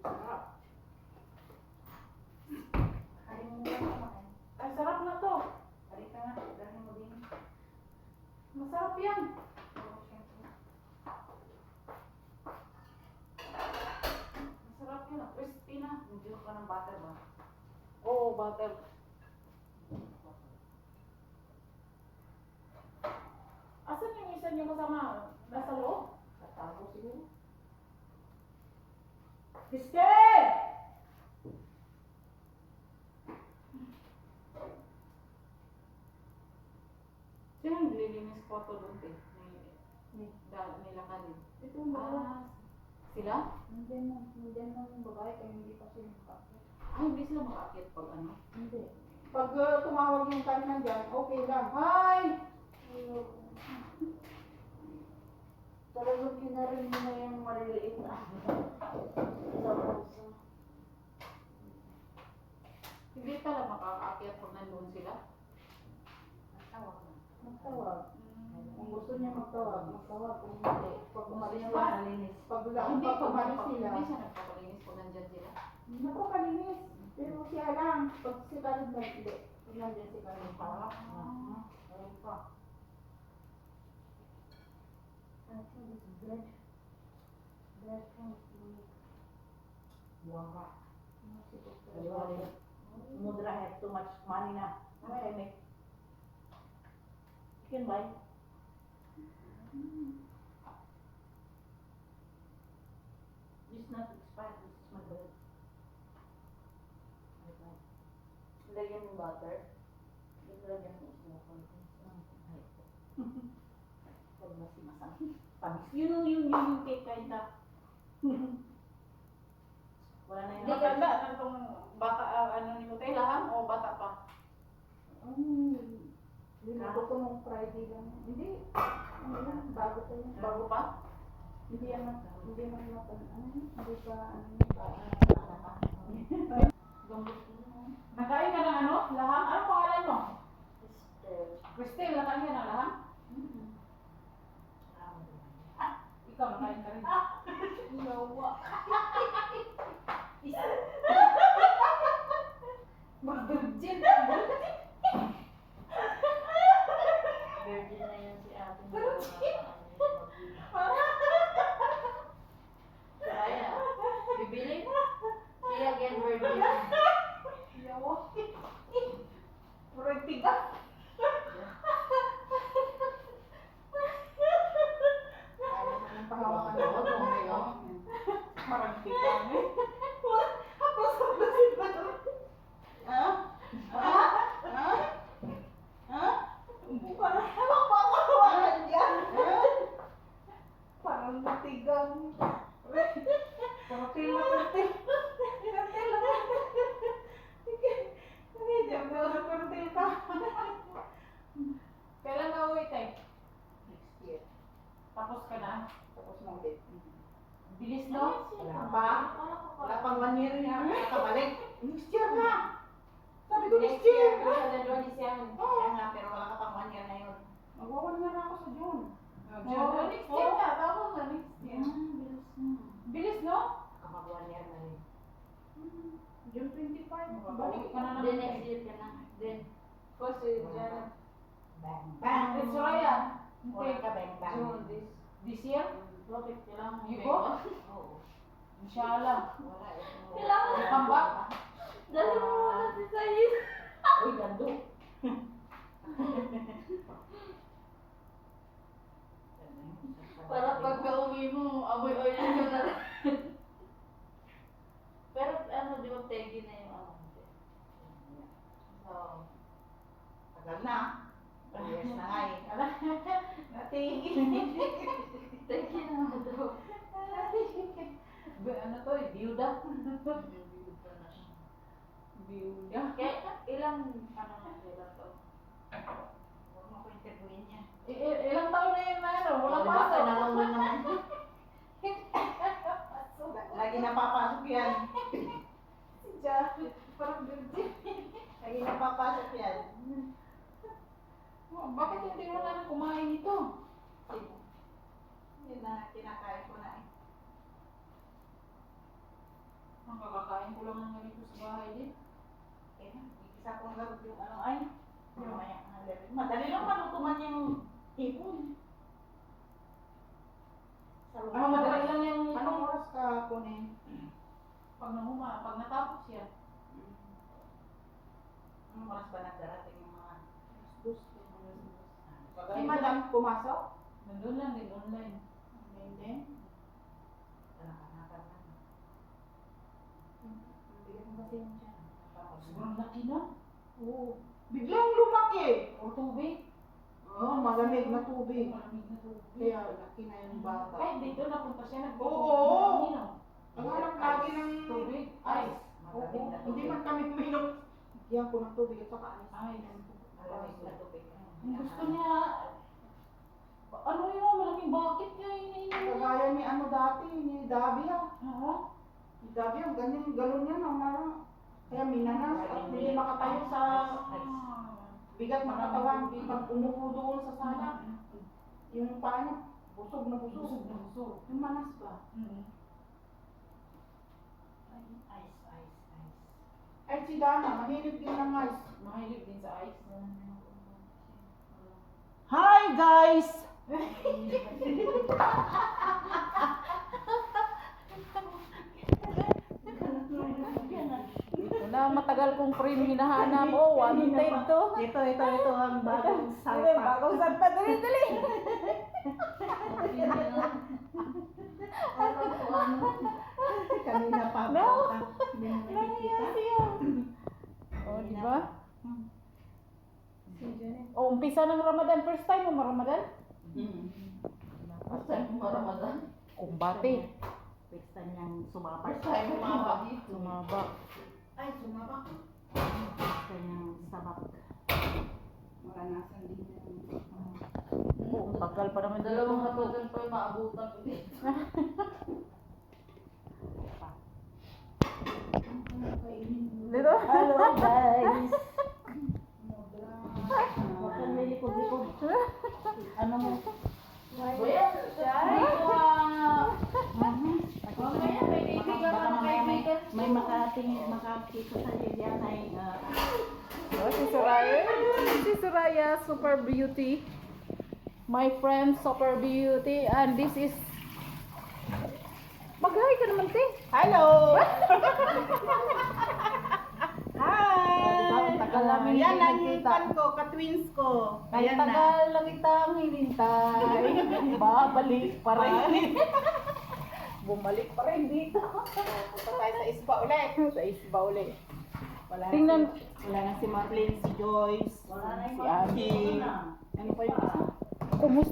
Sarap. Kain mo na naman. Ay, sarap na to. Halika nga, dahil mo din. Masarap yan. Masarap yan. Crispy na. Medyo ka ng butter ba? Oo, butter. Asan yung isa niyo kasama? Nasa loob? Natago siguro. Biscuit! Sino naglilinis photo doon, te? Nila ka din. Ito ba? Sila? Hindi mo yung babae kaya hindi pa sila makakit. Ay, hindi sila makakit pag ano? Hindi. Pag tumawag yung time nandyan, okay lang. Hi! Talagang kinarin mo na yung maliliit na. Sa puso. Hindi pala makakaakyat pag nandun sila? Magtawag. Kung gusto niya magtawag. Kung hindi. Pag umalis Gusto niya sila. malinis. Pag Hindi pag umalis sila. Hindi siya nagpapalinis pag nandyan sila. Napakalinis. Pero siya lang. Pag si Karin na hindi. Pag nandyan si Karin pa. Ayun pa. Bread. Bread from Buwang ka. Mudra have too much money na. Okay, make. You can buy. This not expired. This is my bread. Lagyan ng butter. Lagyan ng smoke. Pag masimasang. Pamis. Yung cake kain na. Wala na Hindi yung ganda. Ano itong bata, ano ni Mutay, laham o bata pa? Linuto ko nung Friday lang. Hindi. Ano lang, bago pa yun. Bago pa? Hindi naman hindi pa, Nakain ka ng ano? Laham? Ano pangalan mo? Christelle, nakain ka ng laham? Ikaw, nakain ka rin. Nawa. Mag-virgin. Virgin na yun si ate. Kaya, bibili? Siya again virgin. Yawa. Murag tiga. Ayaw na ng pahawakan na ako. Marag tiga. Parang matigang. Kartil na kartil. Kartil na. Kartil ka. Kailan ka uwi, Tay? Next year. Tapos ka na? Tapos na ulit. Bilis, no? Wala pa. Wala pang 1 year niya. Nakabalik. Next year na. Sabi ko next year. Kaya nga, pero wala ka pang 1 year na yun. Magwa-1 year na ako sa June. June, next year na. Tapos na next year. Bilis na. Bilis, no? Kapag 1 year na yun. June 25. Balik ka na Then naman. next year ka na. Then, First Jan. bang bang. It's Ryan. Wala ka bang bang. June this year? Bakit kailangan You go? Oo. Inshallah. Wala eh. Kailangan mo come back? Dali mo muna si Sayid. Uy, gando. Para pagka-uwi mo, amoy oil ka na. Pero ano, di ba pegi na yung ano? So, tagal na. 2 years na nga eh. Natigil. Pegi na nga daw. Ano to eh? Biyuda. Biyuda. Kaya ilang ano na sila to? Huwag mo ko interviewin niya. Ilang taon na yun na ano? Wala Wala pa. pa, nalangwan naman. Lagi napapasok yan. Si Jared, parang virgin. Lagi napapasok yan. Oh, bakit hindi mo na kumain ito? Yun na, kinakain ko na eh. Kakain ko lang ng ganito sa bahay din. Eh, isa kong garot yung ano ay. Mamaya na level. Madali lang malutuman yung hipon. Sa lugar. Madali lang yung Anong oras ka kunin? pag natapos yan. Anong oras ba nagdarating yung mga Gusto. Si madam pumasok? Nandun lang din online. Hindi. Nakanakan lang. Bigyan mo kasi yun dyan. Sobrang laki na. Oo. Biglang lumaki. O tubig. Oo, malamig na tubig. Malamig na tubig. Kaya laki na yung bata. Ay, dito napunta siya. Oo. Nagpapaminom. Naghanap lagi ng Tubig. Ice. Oo. Hindi man kami uminom. Yan ko ng tubig at saka anis. Ice. Malamig na tubig. Ang gusto niya, ano yun, malaking bucket niya iniinom. Kagaya ni ano dati, ni Davia. Oo. Ni Davia, ganyan yung galon niya. Marang. Kaya minanas at hindi makatayo sa bigat ng katawan. Pag umupo doon sa sala, yung paa niya, busog na busog. Busog na busog. Yung manas ba? Ice. Ay, si Dana, mahilig din ng ice. Mahilig din sa ice. Hi guys! Na matagal kong cream hinahanap. Oh, wanted to. Ito ang bagong salpa. Bagong salpa. Dali, dali. Kanina pa. No. Hindi mo nakikita. Nangyayari yan. Oh, di ba? Oh, umpisa ng Ramadan. First time mo Ramadan? First time mo Ramadan? Kumbate. First time niyang sumabak. First time umaba. Sumaba. Ay, sumabak. First time niyang sabak. Maranasan din niya. Oh, tagal pa naman dito. Dalawang Ramadan pa yung maabutan ko din. Dito? Hello guys! Huwag kang may likod-likod. Ano mo? Kuya, mamaya may kaibigan ka na kaibigan. May makakita sa iyo yan ay Oh, si Soraya. Si Soraya, super beauty. My friend, super beauty. And this is... Mag-hi ka naman, te. hello! Hi! Tagal namin Yan ang nakikita. pan ko, ka-twins ko. Kaya Ayan na. tagal lang kitang hinintay. Babalik pa rin. Bumalik pa rin dito. Punta tayo sa isba ulit. Sa isba ulit. Wala na Tingnan. wala na si Marlene, si Joyce, Wala na si Abby. Ano pa yung isa? Kumusta?